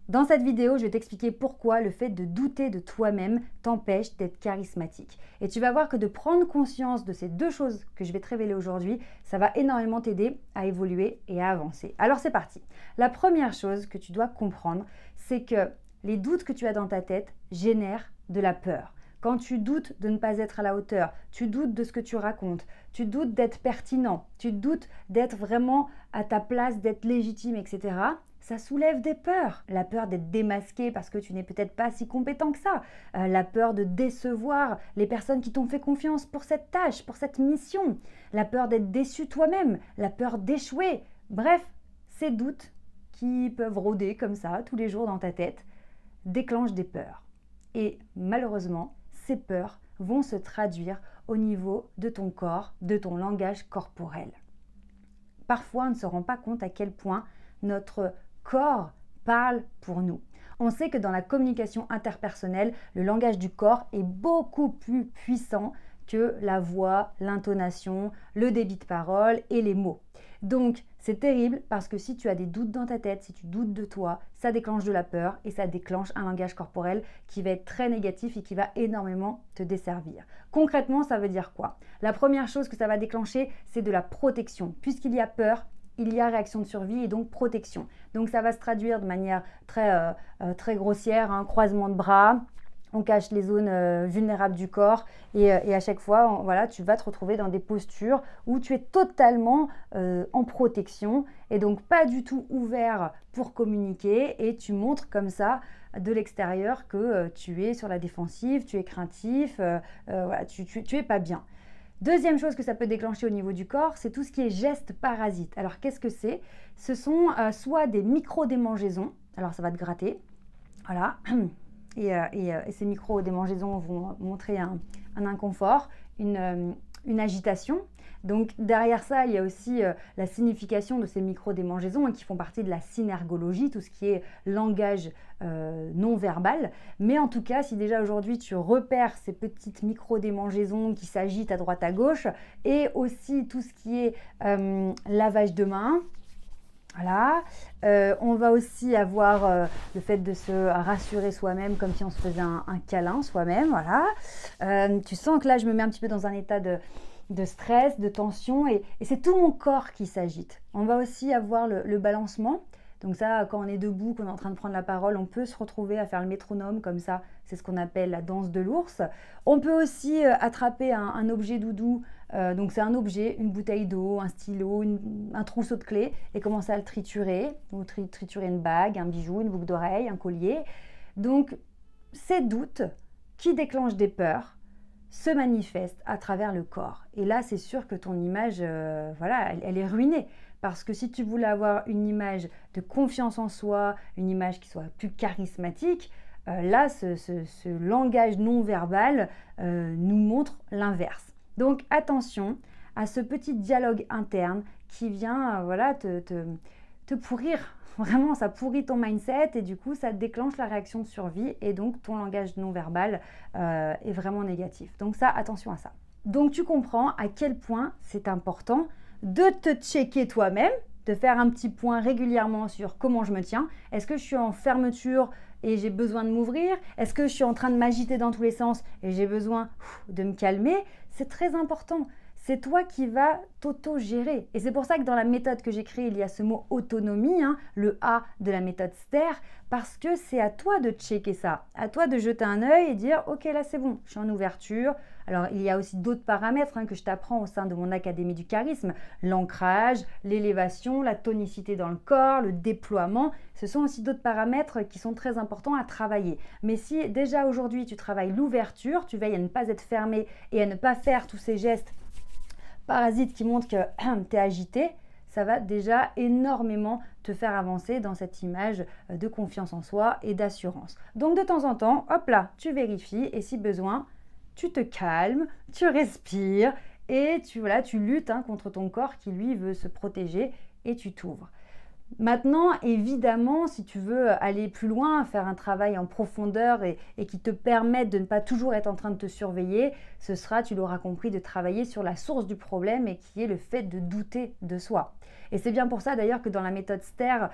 Dans cette vidéo, je vais t'expliquer pourquoi le fait de douter de toi-même t'empêche d'être charismatique. Et tu vas voir que de prendre conscience de ces deux choses que je vais te révéler aujourd'hui, ça va énormément t'aider à évoluer et à avancer. Alors c'est parti. La première chose que tu dois comprendre, c'est que les doutes que tu as dans ta tête génèrent de la peur. Quand tu doutes de ne pas être à la hauteur, tu doutes de ce que tu racontes, tu doutes d'être pertinent, tu doutes d'être vraiment à ta place, d'être légitime, etc., ça soulève des peurs. La peur d'être démasqué parce que tu n'es peut-être pas si compétent que ça. La peur de décevoir les personnes qui t'ont fait confiance pour cette tâche, pour cette mission. La peur d'être déçu toi-même. La peur d'échouer. Bref, ces doutes qui peuvent rôder comme ça tous les jours dans ta tête déclenchent des peurs. Et malheureusement, ces peurs vont se traduire au niveau de ton corps, de ton langage corporel. Parfois, on ne se rend pas compte à quel point notre corps parle pour nous. On sait que dans la communication interpersonnelle, le langage du corps est beaucoup plus puissant que la voix, l'intonation, le débit de parole et les mots. Donc, c'est terrible parce que si tu as des doutes dans ta tête, si tu doutes de toi, ça déclenche de la peur et ça déclenche un langage corporel qui va être très négatif et qui va énormément te desservir. Concrètement, ça veut dire quoi? La première chose que ça va déclencher, c'est de la protection. Puisqu'il y a peur, il y a réaction de survie et donc protection. Donc ça va se traduire de manière très grossière, croisement de bras, on cache les zones vulnérables du corps et à chaque fois, voilà, tu vas te retrouver dans des postures où tu es totalement en protection et donc pas du tout ouvert pour communiquer et tu montres comme ça de l'extérieur que tu es sur la défensive, tu es craintif, voilà, tu es pas bien. Deuxième chose que ça peut déclencher au niveau du corps, c'est tout ce qui est gestes parasites. Alors qu'est-ce que c'est? Ce sont soit des micro-démangeaisons, alors ça va te gratter, voilà, et ces micro-démangeaisons vont montrer un inconfort, une agitation. Donc derrière ça, il y a aussi la signification de ces micro-démangeaisons qui font partie de la synergologie, tout ce qui est langage non verbal. Mais en tout cas, si déjà aujourd'hui tu repères ces petites micro-démangeaisons qui s'agitent à droite à gauche, et aussi tout ce qui est lavage de mains, voilà, on va aussi avoir le fait de se rassurer soi-même comme si on se faisait un câlin soi-même, voilà. Tu sens que là, je me mets un petit peu dans un état de stress, de tension et c'est tout mon corps qui s'agite. On va aussi avoir le balancement. Donc ça, quand on est debout, qu'on est en train de prendre la parole, on peut se retrouver à faire le métronome comme ça. C'est ce qu'on appelle la danse de l'ours. On peut aussi attraper un objet doudou. Donc c'est un objet, une bouteille d'eau, un stylo, un trousseau de clés et commencer à le triturer. Ou triturer une bague, un bijou, une boucle d'oreille, un collier. Donc ces doutes qui déclenchent des peurs se manifestent à travers le corps. Et là, c'est sûr que ton image, voilà, elle est ruinée. Parce que si tu voulais avoir une image de confiance en soi, une image qui soit plus charismatique, là, ce langage non verbal nous montre l'inverse. Donc attention à ce petit dialogue interne qui vient voilà, te pourrir. Vraiment, ça pourrit ton mindset et du coup, ça déclenche la réaction de survie et donc ton langage non verbal est vraiment négatif. Donc ça, attention à ça. Donc tu comprends à quel point c'est important de te checker toi-même, de faire un petit point régulièrement sur comment je me tiens. Est-ce que je suis en fermeture et j'ai besoin de m'ouvrir? Est-ce que je suis en train de m'agiter dans tous les sens et j'ai besoin de me calmer? C'est très important. C'est toi qui vas t'auto-gérer. Et c'est pour ça que dans la méthode que j'ai créée, il y a ce mot autonomie, le A de la méthode STER, parce que c'est à toi de checker ça, à toi de jeter un œil et dire « Ok, là c'est bon, je suis en ouverture ». Alors, il y a aussi d'autres paramètres que je t'apprends au sein de mon Académie du charisme, l'ancrage, l'élévation, la tonicité dans le corps, le déploiement. Ce sont aussi d'autres paramètres qui sont très importants à travailler. Mais si déjà aujourd'hui tu travailles l'ouverture, tu veilles à ne pas être fermé et à ne pas faire tous ces gestes parasites qui montrent que tu es agité, ça va déjà énormément te faire avancer dans cette image de confiance en soi et d'assurance. Donc de temps en temps, hop là, tu vérifies et si besoin, tu te calmes, tu respires et tu luttes contre ton corps qui lui veut se protéger et tu t'ouvres. Maintenant, évidemment, si tu veux aller plus loin, faire un travail en profondeur et qui te permette de ne pas toujours être en train de te surveiller, ce sera, tu l'auras compris, de travailler sur la source du problème et qui est le fait de douter de soi. Et c'est bien pour ça d'ailleurs que dans la méthode STER,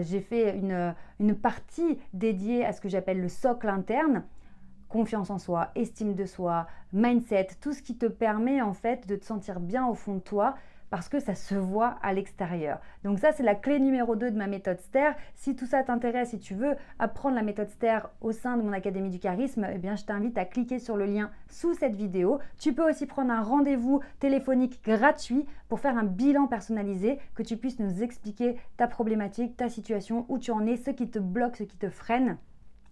j'ai fait une partie dédiée à ce que j'appelle le socle interne. Confiance en soi, estime de soi, mindset, tout ce qui te permet en fait de te sentir bien au fond de toi parce que ça se voit à l'extérieur. Donc ça, c'est la clé numéro 2 de ma méthode STER. Si tout ça t'intéresse, si tu veux apprendre la méthode STER au sein de mon Académie du Charisme, eh bien, je t'invite à cliquer sur le lien sous cette vidéo. Tu peux aussi prendre un rendez-vous téléphonique gratuit pour faire un bilan personnalisé, que tu puisses nous expliquer ta problématique, ta situation, où tu en es, ce qui te bloque, ce qui te freine.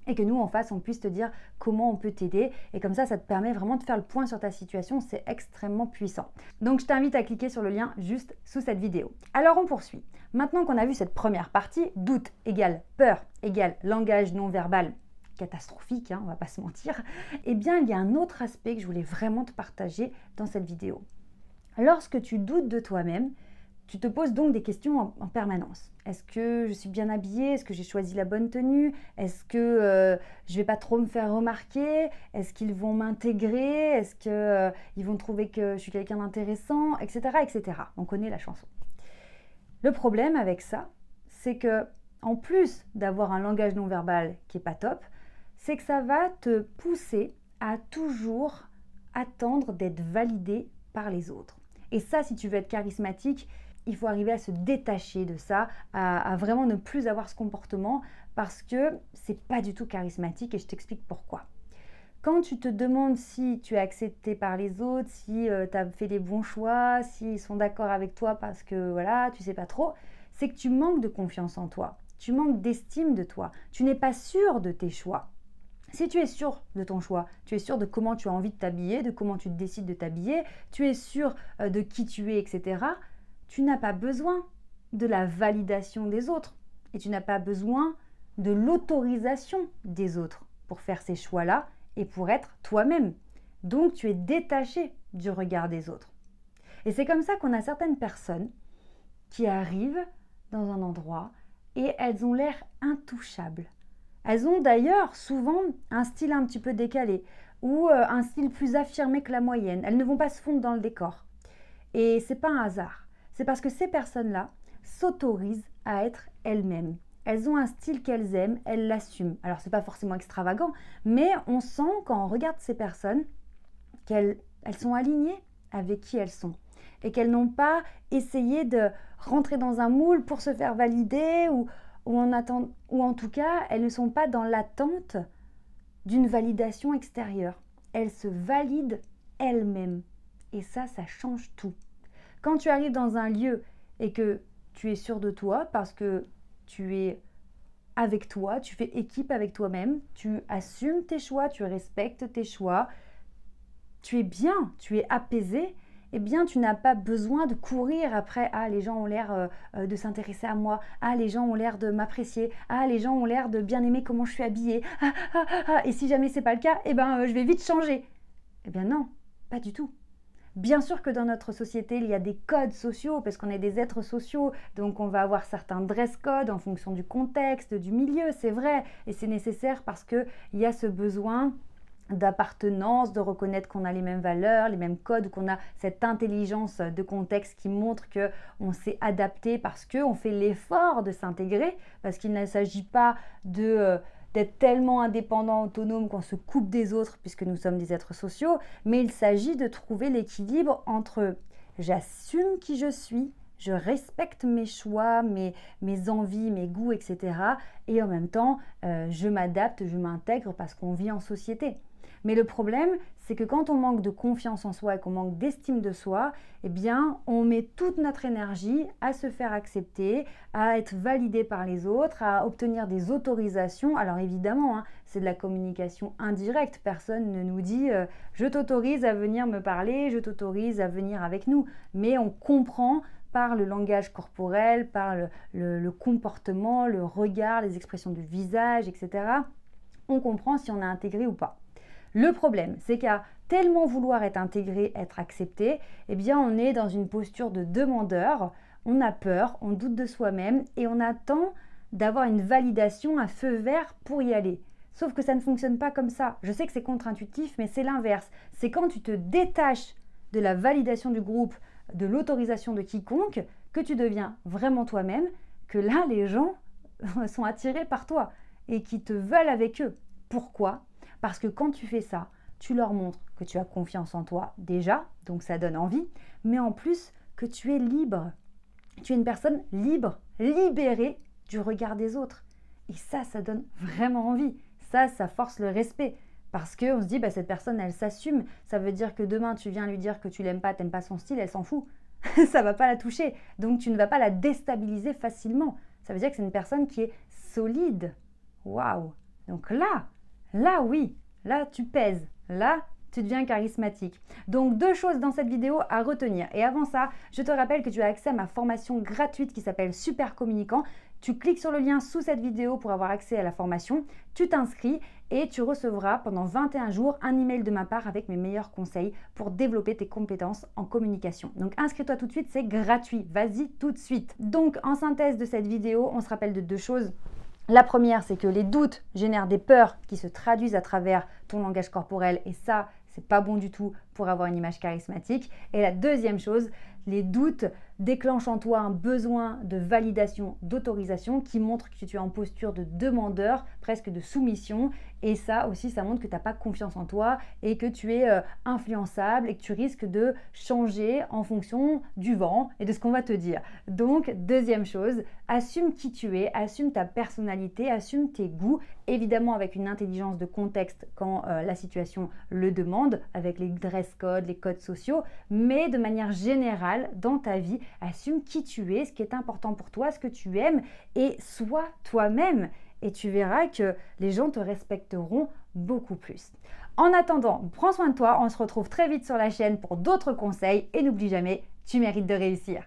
Et que nous, en face, on puisse te dire comment on peut t'aider. Et comme ça te permet vraiment de faire le point sur ta situation. C'est extrêmement puissant. Donc, je t'invite à cliquer sur le lien juste sous cette vidéo. Alors, on poursuit. Maintenant qu'on a vu cette première partie, doute égale peur égale langage non verbal catastrophique, hein, on va pas se mentir, eh bien, il y a un autre aspect que je voulais vraiment te partager dans cette vidéo. Lorsque tu doutes de toi-même, tu te poses donc des questions en permanence. Est-ce que je suis bien habillée? Est-ce que j'ai choisi la bonne tenue? Est-ce que je vais pas trop me faire remarquer? Est-ce qu'ils vont m'intégrer? Est-ce qu'ils vont trouver que je suis quelqu'un d'intéressant? Etc., etc. On connaît la chanson. Le problème avec ça, c'est que en plus d'avoir un langage non verbal qui est pas top, c'est que ça va te pousser à toujours attendre d'être validé par les autres. Et ça, si tu veux être charismatique, il faut arriver à se détacher de ça, à vraiment ne plus avoir ce comportement parce que c'est pas du tout charismatique et je t'explique pourquoi. Quand tu te demandes si tu es accepté par les autres, si tu as fait les bons choix, s'ils sont d'accord avec toi parce que voilà, tu sais pas trop, c'est que tu manques de confiance en toi, tu manques d'estime de toi, tu n'es pas sûr de tes choix. Si tu es sûr de ton choix, tu es sûr de comment tu as envie de t'habiller, de comment tu décides de t'habiller, tu es sûr de qui tu es, etc., tu n'as pas besoin de la validation des autres et tu n'as pas besoin de l'autorisation des autres pour faire ces choix-là et pour être toi-même. Donc, tu es détaché du regard des autres. Et c'est comme ça qu'on a certaines personnes qui arrivent dans un endroit et elles ont l'air intouchables. Elles ont d'ailleurs souvent un style un petit peu décalé ou un style plus affirmé que la moyenne. Elles ne vont pas se fondre dans le décor. Et c'est pas un hasard. C'est parce que ces personnes-là s'autorisent à être elles-mêmes. Elles ont un style qu'elles aiment, elles l'assument. Alors, c'est pas forcément extravagant, mais on sent quand on regarde ces personnes qu'elles sont alignées avec qui elles sont et qu'elles n'ont pas essayé de rentrer dans un moule pour se faire valider ou en tout cas, elles ne sont pas dans l'attente d'une validation extérieure. Elles se valident elles-mêmes. Et ça change tout. Quand tu arrives dans un lieu et que tu es sûr de toi parce que tu es avec toi, tu fais équipe avec toi-même, tu assumes tes choix, tu respectes tes choix, tu es bien, tu es apaisé, eh bien tu n'as pas besoin de courir après « Ah, les gens ont l'air de s'intéresser à moi. Ah, les gens ont l'air de m'apprécier. Ah, les gens ont l'air de bien aimer comment je suis habillée. Et si jamais c'est pas le cas, eh ben je vais vite changer. » Eh bien non, pas du tout. Bien sûr que dans notre société, il y a des codes sociaux, parce qu'on est des êtres sociaux, donc on va avoir certains dress codes en fonction du contexte, du milieu, c'est vrai, et c'est nécessaire parce qu'il y a ce besoin d'appartenance, de reconnaître qu'on a les mêmes valeurs, les mêmes codes, qu'on a cette intelligence de contexte qui montre qu'on s'est adapté parce qu'on fait l'effort de s'intégrer, parce qu'il ne s'agit pas d'être tellement indépendant, autonome qu'on se coupe des autres puisque nous sommes des êtres sociaux, mais il s'agit de trouver l'équilibre entre j'assume qui je suis, je respecte mes choix, mes envies, mes goûts, etc. Et en même temps, je m'adapte, je m'intègre parce qu'on vit en société. Mais le problème, c'est que quand on manque de confiance en soi et qu'on manque d'estime de soi, eh bien, on met toute notre énergie à se faire accepter, à être validé par les autres, à obtenir des autorisations. Alors évidemment, hein, c'est de la communication indirecte. Personne ne nous dit je t'autorise à venir me parler, je t'autorise à venir avec nous. Mais on comprend par le langage corporel, par le comportement, le regard, les expressions de visage, etc. On comprend si on a intégré ou pas. Le problème, c'est qu'à tellement vouloir être intégré, être accepté, eh bien on est dans une posture de demandeur on a peur, on doute de soi-même et on attend d'avoir une validation, un feu vert pour y aller. Sauf que ça ne fonctionne pas comme ça. Je sais que c'est contre-intuitif, mais c'est l'inverse. C'est quand tu te détaches de la validation du groupe, de l'autorisation de quiconque, que tu deviens vraiment toi-même, que là, les gens sont attirés par toi et qui te veulent avec eux. Pourquoi? Parce que quand tu fais ça, tu leur montres que tu as confiance en toi déjà, donc ça donne envie, mais en plus que tu es libre. Tu es une personne libre, libérée du regard des autres. Et ça donne vraiment envie. Ça force le respect. Parce qu'on se dit, cette personne, elle s'assume. Ça veut dire que demain, tu viens lui dire que tu l'aimes pas, t'aimes pas son style, elle s'en fout. Ça va pas la toucher. Donc, tu ne vas pas la déstabiliser facilement. Ça veut dire que c'est une personne qui est solide. Waouh! Donc là, oui, là, tu pèses. Là, tu deviens charismatique. Donc, 2 choses dans cette vidéo à retenir. Et avant ça, je te rappelle que tu as accès à ma formation gratuite qui s'appelle Super Communicant. Tu cliques sur le lien sous cette vidéo pour avoir accès à la formation. Tu t'inscris et tu recevras pendant 21 jours un email de ma part avec mes meilleurs conseils pour développer tes compétences en communication. Donc, inscris-toi tout de suite, c'est gratuit. Vas-y tout de suite. Donc, en synthèse de cette vidéo, on se rappelle de 2 choses. La première, c'est que les doutes génèrent des peurs qui se traduisent à travers ton langage corporel et ça, c'est pas bon du tout pour avoir une image charismatique. Et la deuxième chose, les doutes déclenchent en toi un besoin de validation, d'autorisation qui montre que tu es en posture de demandeur, presque de soumission. Et ça aussi, ça montre que tu n'as pas confiance en toi et que tu es influençable et que tu risques de changer en fonction du vent et de ce qu'on va te dire. Donc, deuxième chose, assume qui tu es, assume ta personnalité, assume tes goûts, évidemment avec une intelligence de contexte quand la situation le demande, avec les dress codes, les codes sociaux, mais de manière générale, dans ta vie, assume qui tu es, ce qui est important pour toi, ce que tu aimes et sois toi-même. Et tu verras que les gens te respecteront beaucoup plus. En attendant, prends soin de toi, on se retrouve très vite sur la chaîne pour d'autres conseils et n'oublie jamais, tu mérites de réussir.